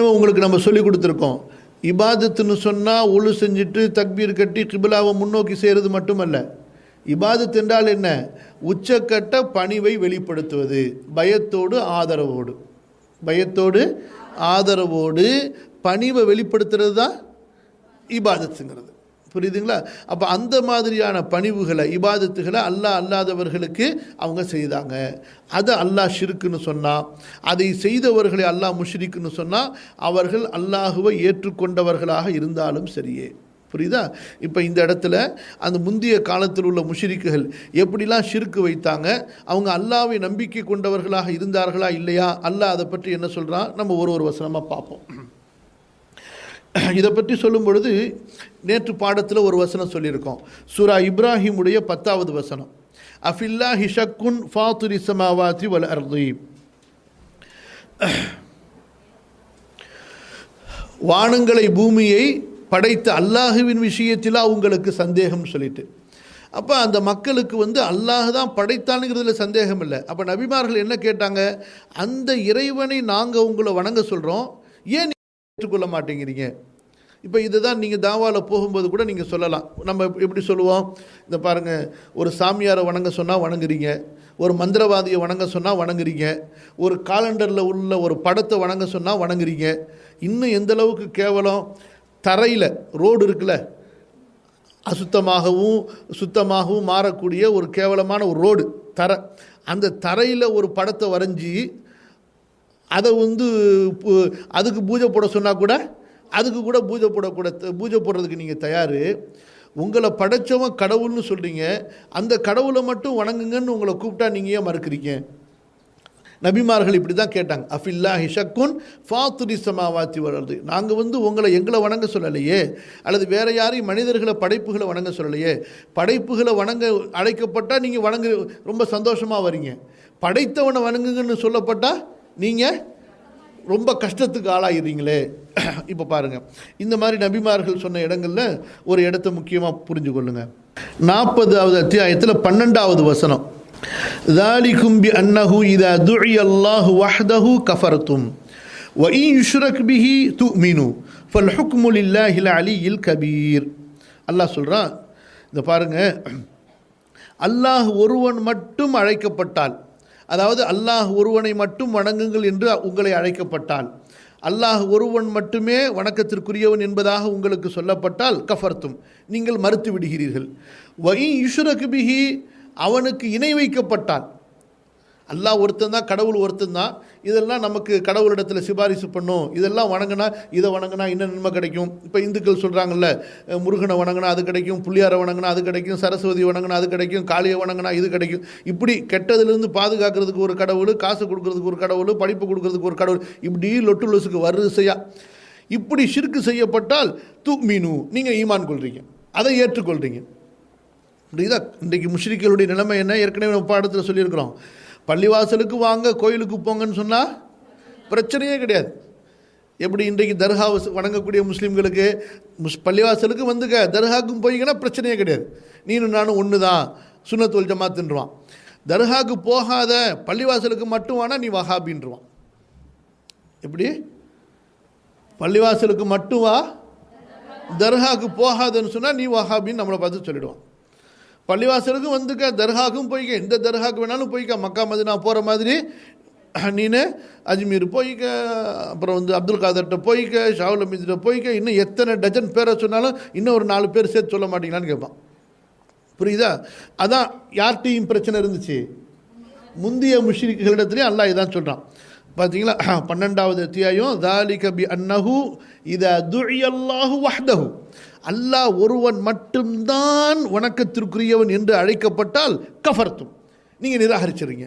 ஏற்கனவே உங்களுக்கு நம்ம சொல்லி கொடுத்துருக்கோம். இபாதத்துன்னு சொன்னால் ஒழு செஞ்சுட்டு தக்பீர் கட்டி கிபிலாவை முன்னோக்கி செய்கிறது மட்டுமல்ல. இபாதத் என்றால் என்ன? உச்சக்கட்ட பணிவை வெளிப்படுத்துவது, பயத்தோடு ஆதரவோடு பணிவை வெளிப்படுத்துறது தான் இபாதத்துங்கிறது. புரியுதுங்களா? அப்போ அந்த மாதிரியான பணிவுகளை, இபாதத்துகளை அல்லாஹ் அல்லாதவர்களுக்கு அவங்க செய்தாங்க. அதை அல்லாஹ் ஷிர்க்குன்னு சொன்னால், அதை செய்தவர்களை அல்லாஹ் முஷ்ரிக்குன்னு சொன்னால், அவர்கள் அல்லாஹுவை ஏற்றுக்கொண்டவர்களாக இருந்தாலும் சரியே. புரியுதா? இப்போ இந்த இடத்துல அந்த முந்தைய காலத்தில் உள்ள முஷ்ரிக்குகள் எப்படிலாம் ஷிர்க்கு வைத்தாங்க, அவங்க அல்லாஹ்வை நம்பிக்கை கொண்டவர்களாக இருந்தார்களா இல்லையா, அல்லாஹ் அதை பற்றி என்ன சொல்கிறான் நம்ம ஒரு வசனமாக பார்ப்போம். இதை பற்றி சொல்லும் பொழுது நேற்று பாடத்தில் ஒரு வசனம் சொல்லியிருக்கோம். சூரா இப்ராஹிமுடைய 10வது வசனம். அஃபில்லாஹி ஷக்குன் ஃபாத்திரி ஸமாவாதி வல் அர்தி. வானங்களை பூமியை படைத்த அல்லாஹுவின் விஷயத்தில் உங்களுக்கு சந்தேகம் சொல்லிட்டு, அப்போ அந்த மக்களுக்கு அல்லாஹ் தான் படைத்தானுங்கிறதுல சந்தேகம் இல்லை. அப்போ நபிமார்கள் என்ன கேட்டாங்க? அந்த இறைவனை நாங்கள் உங்களை வணங்க சொல்கிறோம், ஏன் ஏற்றுக்கொள்ள மாட்டேங்கிறீங்க? இப்போ இதுதான் நீங்கள் தாவாவில் போகும்போது கூட நீங்கள் சொல்லலாம். நம்ம எப்படி சொல்லுவோம்? இந்த பாருங்கள், ஒரு சாமியாரை வணங்க சொன்னால் வணங்குறீங்க, ஒரு மந்திரவாதியை வணங்க சொன்னால் வணங்குறீங்க, ஒரு காலண்டரில் உள்ள ஒரு படத்தை வணங்க சொன்னால் வணங்குறீங்க. இன்னும் எந்த அளவுக்கு கேவலம், தரையில் ரோடு இருக்குல்ல, அசுத்தமாகவும் சுத்தமாகவும் மாறக்கூடிய ஒரு கேவலமான ஒரு ரோடு தரை, அந்த தரையில் ஒரு படத்தை வரைஞ்சி அதை அதுக்கு பூஜை போட சொன்னால் கூட அதுக்கு கூட பூஜை போடுறதுக்கு நீங்கள் தயார். உங்களை படைச்சவன் கடவுள்னு சொல்கிறீங்க, அந்த கடவுளை மட்டும் வணங்குங்கன்னு உங்களை கூப்பிட்டா நீங்கள் ஏன் மறுக்கிறீங்க? நபிமார்கள் இப்படி தான் கேட்டாங்க. அஃபில்லாஹி ஷக்குன் ஃபாத்திரி ஸமாவாதி வல் அர்தி. நாங்கள் எங்களை வணங்க சொல்லலையே, அல்லது வேறு யாரையும் மனிதர்களை படைப்புகளை வணங்க சொல்லலையே. படைப்புகளை வணங்க அழைக்கப்பட்டால் நீங்கள் ரொம்ப சந்தோஷமாக வரீங்க. படைத்தவனை வணங்குங்கன்னு சொல்லப்பட்டால் நீங்கள் ரொம்ப கஷ்டத்துக்கு ஆளாகிறீங்களே. இப்போ பாருங்கள், இந்த மாதிரி நபிமார்கள் சொன்ன இடங்களில் ஒரு இடத்த முக்கியமாக புரிஞ்சு கொள்ளுங்க. 40வது அத்தியாயத்தில் 12வது வசனம். ذَلِكُمْ بِأَنَّهُ إِذَا دُعِيَ اللَّهُ وَحْدَهُ كَفَرْتُمْ وَإِنْ يُشْرَكْ بِهِ تُؤْمِنُوا فَالْحُكْمُ لِلَّهِ الْعَلِيِّ الْكَبِيرِ. அல்லாஹ் சொல்கிறான், இந்த பாருங்கள், அல்லாஹ் ஒருவன் மட்டும் அழைக்கப்பட்டால், அதாவது அல்லாஹ் ஒருவனை மட்டும் வணங்குங்கள் என்று உங்களை அழைக்கப்பட்டால், அல்லாஹ் ஒருவன் மட்டுமே வணக்கத்திற்குரியவன் என்பதாக உங்களுக்கு சொல்லப்பட்டால் கஃபர்த்தும், நீங்கள் மறுத்து விடுகிறீர்கள். வஇன் யுஷ்ரக் பிஹி, அவனுக்கு இணை வைக்கப்பட்டால், அல்லாஹ் ஒருத்தன் தான், கடவுள் ஒருத்தன் தான், இதெல்லாம் நமக்கு கடவுளிடத்தில் சிபாரிசு பண்ணும், இதெல்லாம் வணங்கினா இதை வணங்கினா இன்னும் நன்மை கிடைக்கும். இப்போ இந்துக்கள் சொல்கிறாங்கல்ல, முருகனை வணங்கினா அது கிடைக்கும், புள்ளியாரை வணங்கினா அது கிடைக்கும், சரஸ்வதி வணங்கினா அது கிடைக்கும், காளியை வணங்கினா இது கிடைக்கும். இப்படி கெட்டதுலேருந்து பாதுகாக்கிறதுக்கு ஒரு கடவுள், காசு கொடுக்கறதுக்கு ஒரு கடவுள், படிப்பு கொடுக்கறதுக்கு ஒரு கடவுள், இப்படி லொட்டு லொசுக்கு வரிசையாக இப்படி ஷிர்க்கு செய்யப்பட்டால் துக்மினு, நீங்கள் ஈமான் கொள்றீங்க, அதை ஏற்றுக்கொள்கிறீங்க. புரியுதா? இன்றைக்கு முஷ்ரிக்களுடைய நிலைமை என்ன? ஏற்கனவே நம்ம பாடத்தில் சொல்லியிருக்கிறோம். பள்ளிவாசலுக்கு வாங்க, கோயிலுக்கு போங்கன்னு சொன்னால் பிரச்சனையே கிடையாது. எப்படி இன்றைக்கு தர்கா வணங்கக்கூடிய முஸ்லீம்களுக்கு பள்ளிவாசலுக்கு வந்துக்க, தர்காவுக்கும் போய்ங்கன்னா பிரச்சனையே கிடையாது. நீனும் நானும் ஒன்று தான், சுன்னத் வல் ஜமாத்துன்றான். தர்காவுக்கு போகாத, பள்ளிவாசலுக்கு மட்டும் வானா நீ வஹாபின்றான். எப்படி? பள்ளிவாசலுக்கு மட்டும் வா, தர்காவுக்கு போகாதன்னு சொன்னால் நீ வஹாபின்னு நம்மளை பார்த்து சொல்லிடுவான். பள்ளிவாசலுக்கும் வந்துக்க, தர்காவுக்கும் போய்க்க, எந்த தர்காவுக்கு வேணாலும் போய்க்க, மக்கா மதினா போகிற மாதிரி நீனு அஜ்மீர் போய்க்க, அப்புறம் அப்துல் காதர்கிட்ட போய்க்க, ஷாவுல் அமீத்கிட்ட போய்க்க, இன்னும் எத்தனை டஜன் பேரை சொன்னாலும் இன்னும் ஒரு 4 பேர் சேர்த்து சொல்ல மாட்டீங்களான்னு கேட்பான். புரியுதா? அதான் யார்கிட்டையும் பிரச்சனை இருந்துச்சு, முந்தைய முஷ்ரிக்குகளிடத்துலேயும் அல்லாஹ் இதான் சொல்கிறான். பார்த்தீங்களா? 12வது அத்தியாயம். ذَلِكَ بِأَنَّهُ إِذَا دُعِيَ اللَّهُ وَحْدَهُ, அல்லாஹ் ஒருவன் மட்டும்தான் வணக்கத்திற்குரியவன் என்று அழைக்கப்பட்டால் கஃபர்த்தும், நீங்கள் நிராகரிச்சிருங்க.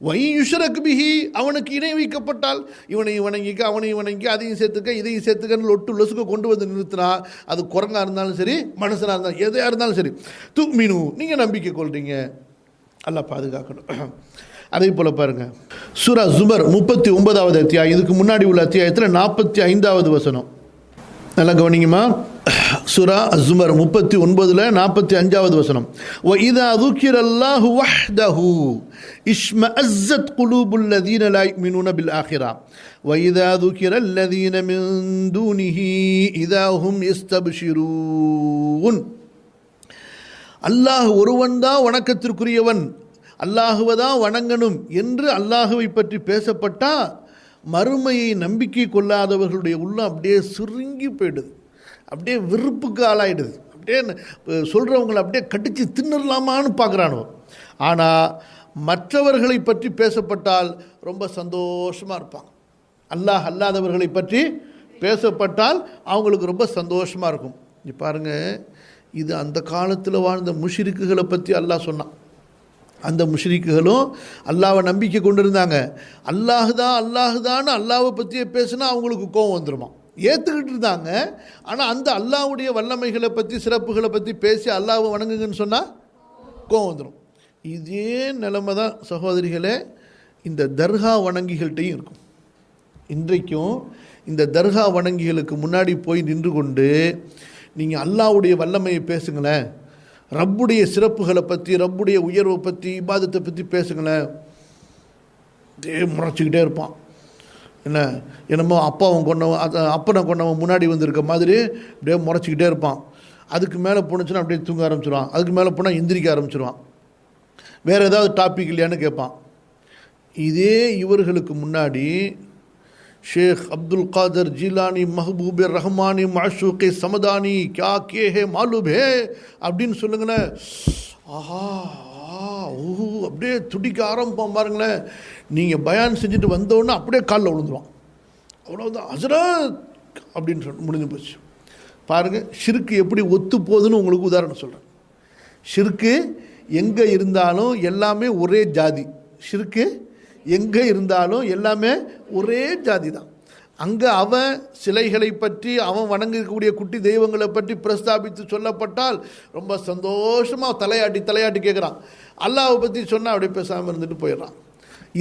வஇன் யுஷ்ரக் பிஹி, அவனுக்கு இணை வைக்கப்பட்டால், இவனை வணங்கிக்க, அவனையும் வணங்கி, அதையும் சேர்த்துக்க, இதையும் சேர்த்துக்கன்னு லொட்டு லொசுக்க கொண்டு வந்து நிறுத்தினா, அது குரங்காக இருந்தாலும் சரி, மனுஷனாக இருந்தாலும், எதையாக இருந்தாலும் சரி, துக்மினு, நீங்கள் நம்பிக்கை கொள்றீங்க. அல்லாஹ் பாதுகாக்கணும். அதே போல் பாருங்கள், சூரா ஜுமர் 39வது அத்தியாயம், இதுக்கு முன்னாடி உள்ள அத்தியாயத்தில் 45வது வசனம். நல்லா கவனிங்கம்மா. சூரா அஸ்ஸுமர் 39ல் 45வது வசனம். وَإِذَا ذُكِرَ اللَّهُ وَحْدَهُ اشْمَأَزَّتْ قُلُوبُ الَّذِينَ لَا يُؤْمِنُونَ بِالْآخِرَةِ وَإِذَا ذُكِرَ الَّذِينَ مِن دُونِهِ إِذَا هُمْ يَسْتَبْشِرُونَ. அல்லாஹ் ஒருவன் தான் வணக்கத்திற்குரியவன், அல்லாஹுவை தான் வணங்கணும் என்று அல்லாஹுவை பற்றி பேசப்பட்டா மறுமையை நம்பிக்கை கொள்ளாதவர்களுடைய உள்ளம் அப்படியே சுருங்கி போயிடுது, அப்படியே வெறுப்புக்கு ஆளாயிடுது, அப்படியே சொல்கிறவங்களை அப்படியே கடித்து தின்னுடலாமான்னு பார்க்குறானோ. ஆனால் மற்றவர்களை பற்றி பேசப்பட்டால் ரொம்ப சந்தோஷமாக இருப்பாங்க. அல்லாஹ் அல்லாதவர்களை பற்றி பேசப்பட்டால் அவங்களுக்கு ரொம்ப சந்தோஷமாக இருக்கும். இங்கே பாருங்கள், இது அந்த காலத்தில் வாழ்ந்த முஷ்ரிக்குகளை பற்றி அல்லாஹ் சொன்னான். அந்த முஷ்ரிக்குகளும் அல்லாஹ்வை நம்பிக்கை கொண்டிருந்தாங்க. அல்லாஹுதான்னு அல்லாஹ்வை பற்றியே பேசினா அவங்களுக்கு கோபம் வந்துடுமா, ஏற்றுக்கிட்டு இருந்தாங்க. ஆனால் அந்த அல்லாஹ்வுடைய வல்லமைகளை பற்றி சிறப்புகளை பற்றி பேசி அல்லாஹ்வை வணங்குங்கன்னு சொன்னால் கோபம் வந்துடும். இதே நிலைமை தான் சகோதரிகளே இந்த தர்கா வணங்கிகள்கிட்டையும் இருக்கும். இன்றைக்கும் இந்த தர்கா வணங்கிகளுக்கு முன்னாடி போய் நின்று கொண்டு நீங்கள் அல்லாஹ்வுடைய வல்லமையை பேசுங்களேன், ரப்புடைய சிறப்புகளை பற்றி, ரப்புடைய உயர்வை பற்றி, இபாதத்தை பற்றி பேசுங்களேன், முறைச்சிக்கிட்டே இருப்பான். என்னமோ அப்பனை கொண்டவன் முன்னாடி வந்திருக்க மாதிரி அப்படியே முறைச்சிக்கிட்டே இருப்பான். அதுக்கு மேலே போணுச்சுன்னா அப்படியே தூங்க ஆரம்பிச்சிடுவான். அதுக்கு மேலே போனால் எந்திரிக்க ஆரம்பிச்சிடுவான். வேறு ஏதாவது டாபிக் இல்லையான்னு கேட்பான். இதே இவர்களுக்கு முன்னாடி ஷேக் அப்துல் காதர் ஜீலானி மஹபூபே ரஹ்மானி மாஷூகே சமதானி கியா கே ஹே மாலூம் ஹே அப்படின்னு சொல்லுங்களேன், ஆஹா ஊஹூ அப்படியே துடிக்க ஆரம்பிப்பான் பாருங்களேன். நீங்கள் பயான் செஞ்சுட்டு வந்தோடனே அப்படியே காலில் விழுந்துருவான். அவ்வளோதான் ஹஸ்ரத் அப்படின்னு சொல்லி முடிஞ்சு போச்சு. பாருங்கள் ஷிர்க்கு எப்படி ஒத்து போகுதுன்னு உங்களுக்கு உதாரணம் சொல்கிறேன். ஷிர்க்கு எங்கே இருந்தாலும் எல்லாமே ஒரே ஜாதி. ஷிர்க்கு எங்கே இருந்தாலும் எல்லாமே ஒரே ஜாதி தான். அங்கே அவன் சிலைகளை பற்றி, அவன் வணங்கக்கூடிய குட்டி தெய்வங்களை பற்றி பிரஸ்தாபித்து சொல்லப்பட்டால் ரொம்ப சந்தோஷமாக தலையாட்டி கேட்குறான். அல்லாஹ்வை பற்றி சொன்னால் அப்படியே பேசாமல் இருந்துட்டு போயிடுறான்.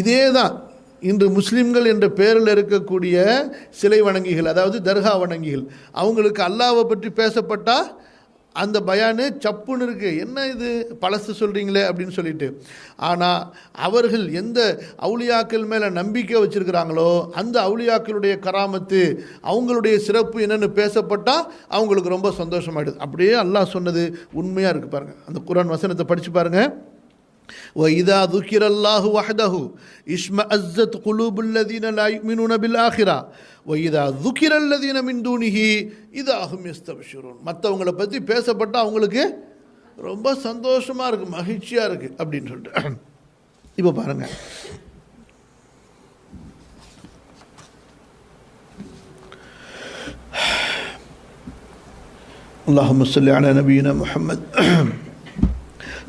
இதே தான் இன்று முஸ்லீம்கள் என்ற பெயரில் இருக்கக்கூடிய சிலை வணங்கிகள், அதாவது தர்கா வணங்கிகள், அவங்களுக்கு அல்லாஹ்வை பற்றி பேசப்பட்டால் அந்த பயானு சப்புன்னு இருக்குது, என்ன இது பழசு சொல்கிறீங்களே அப்படின்னு சொல்லிட்டு. ஆனால் அவர்கள் எந்த அவுலியாக்கள் மேலே நம்பிக்கை வச்சுருக்கிறாங்களோ அந்த அவுலியாக்களுடைய கராமத்து, அவங்களுடைய சிறப்பு என்னென்னு பேசப்பட்டால் அவங்களுக்கு ரொம்ப சந்தோஷமாயிடுது. அப்படியே அல்லாஹ் சொன்னது உண்மையாக இருக்குது பாருங்கள். அந்த குர்ஆன் வசனத்தை படித்து பாருங்கள். وَإِذَا ذُكِرَ اللَّهُ وَحْدَهُ اشْمَأَزَّتْ قُلُوبُ الَّذِينَ لَا يُؤْمِنُونَ بِالْآخِرَةِ وَإِذَا ذُكِرَ الَّذِينَ مِن دُونِهِ إِذَا هُمْ يَسْتَبْشِرُونَ. மற்றவங்களை பற்றி பேசப்பட்டால் அவங்களுக்கு ரொம்ப சந்தோஷமாக இருக்குது, மகிழ்ச்சியாக இருக்குது அப்படின்னு சொல்லிட்டு. இப்போ பாருங்கள், اللهم صل على نبينا محمد.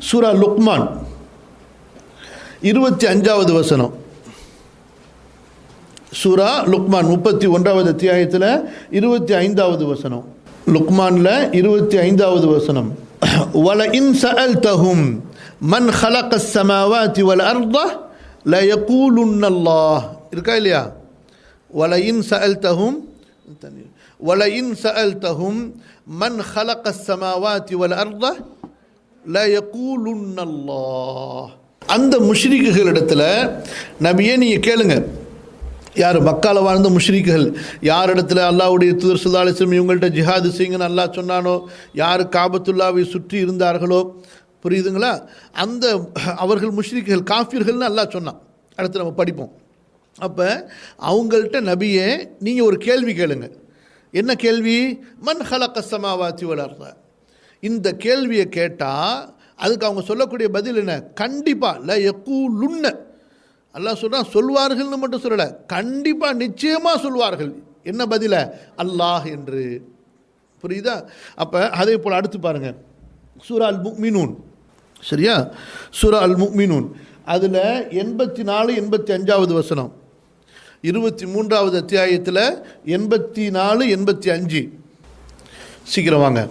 சூரா லுக்மான் 25வது வசனம். சூரா லுக்மான் 31வது அத்தியாயத்தில் 25வது வசனம். லுக்மானில் 25வது வசனம். وَلَئِنْ سَأَلْتَهُمْ مَنْ خَلَقَ السَّمَاوَاتِ وَالْأَرْضَ لَيَقُولُنَّ اللَّهُ. இருக்கா இல்லையா? وَلَئِنْ سَأَلْتَهُمْ مَنْ خَلَقَ السَّمَاوَاتِ وَالْأَرْضَ لَيَقُولُنَّ اللَّهُ. அந்த முஷ்ரிக்குகளிடத்தில் நபியே நீங்கள் கேளுங்க. யார்? மக்கால வாழ்ந்த முஷ்ரிக்குகள். யார் இடத்துல அல்லாஹ்வுடைய தூதர் ஸல்லல்லாஹு அலைஹி வஸல்லம் இவங்கள்ட்ட ஜிஹாது செய்யுங்கன்னு அல்லாஹ் சொன்னானோ, யார் காபத்துல்லாவை சுற்றி இருந்தார்களோ, புரியுதுங்களா, அந்த அவர்கள் முஷ்ரிக்குகள், காஃபிர்கள்னு அல்லாஹ் சொன்னான். அடுத்து நம்ம படிப்போம். அப்போ அவங்கள்ட்ட நபியே நீங்கள் ஒரு கேள்வி கேளுங்க. என்ன கேள்வி? மன் ஹலக ஸமாவாத்தி வல் அர்த. இந்த கேள்வியை கேட்டால் அதுக்கு அவங்க சொல்லக்கூடிய பதில் என்ன? கண்டிப்பாக ல யக்கூலுன்ன. அல்லாஹ் சொல்கிறான், சொல்வார்கள்னு மட்டும் சொல்லலை, கண்டிப்பாக நிச்சயமாக சொல்வார்கள். என்ன பதில? அல்லாஹ் என்று. புரியுதா? அப்போ அதே போல் அடுத்து பாருங்கள், சூரா அல் முஃமினூன். சரியா? சூரா அல் முஃமினூன் அதில் 84 85வது வசனம். 23வது அத்தியாயத்தில் 84 85. சீக்கிரம் வாங்க.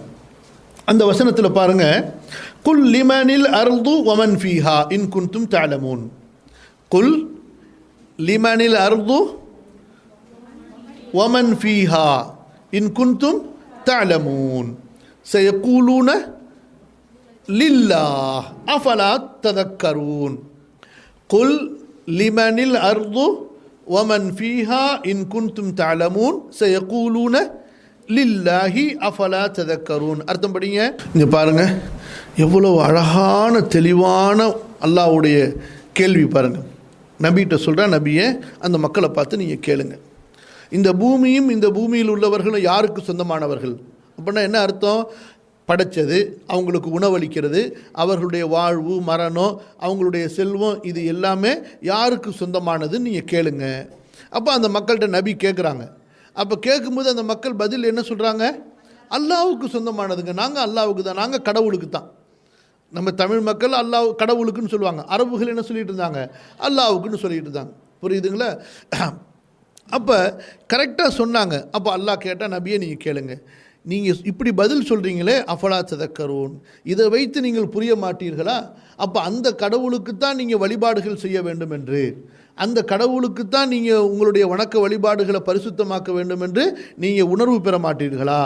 அந்த வசனத்தில் பாருங்க, குல் லிமனில் அர்து வமன் ஃபீஹா இன் குன்தும் தஅலமூன். குல் லிமனில் அர்து வமன் ஃபீஹா இன் குன்தும் தஅலமூன். சயக்கூலூன லில்லாஹ் அஃபலா ததக்கரூன் குல் லிமனில் அர்து வமன் ஃபீஹா இன் குன்தும் தஅலமூன் சயக்கூலூன லில்லாஹி அஃபலா ததக்கரூன். அர்த்தம் படிங்க. இங்கே பாருங்க, எவ்வளோ அழகான தெளிவான அல்லாஹ்வுடைய கேள்வி பாருங்கள். நபிகிட்ட சொல்கிற, நபியை அந்த மக்களை பார்த்து நீங்கள் கேளுங்க, இந்த பூமியும் இந்த பூமியில் உள்ளவர்களும் யாருக்கு சொந்தமானவர்கள் அப்படின்னா என்ன அர்த்தம்? படைச்சது, அவங்களுக்கு உணவளிக்கிறது, அவர்களுடைய வாழ்வு மரணம், அவங்களுடைய செல்வம், இது எல்லாமே யாருக்கு சொந்தமானதுன்னு நீங்கள் கேளுங்க. அப்போ அந்த மக்கள்கிட்ட நபி கேட்குறாங்க. அப்போ கேட்கும்போது அந்த மக்கள் பதில் என்ன சொல்கிறாங்க? அல்லாஹ்வுக்கு சொந்தமானதுங்க, நாங்கள் அல்லாஹ்வுக்கு தான், நாங்கள் கடவுளுக்கு தான். நம்ம தமிழ் மக்கள் அல்லாஹ் கடவுளுக்குன்னு சொல்லுவாங்க, அரபுகள் என்ன சொல்லிட்டு இருந்தாங்க? அல்லாஹ்வுக்குன்னு சொல்லிட்டு இருந்தாங்க. புரியுதுங்களா? அப்போ கரெக்டாக சொன்னாங்க. அப்போ அல்லாஹ் கேட்டால், நபியை நீங்கள் கேளுங்க, நீங்கள் இப்படி பதில் சொல்கிறீங்களே, அஃபலா ததக்கரூன், இதை வைத்து நீங்கள் புரிய மாட்டீர்களா? அப்போ அந்த கடவுளுக்குத்தான் நீங்கள் வழிபாடுகள் செய்ய வேண்டும் என்று, அந்த கடவுளுக்குத்தான் நீங்கள் உங்களுடைய வணக்க வழிபாடுகளை பரிசுத்தமாக்க வேண்டும் என்று நீங்கள் உணர்வு பெற மாட்டீர்களா?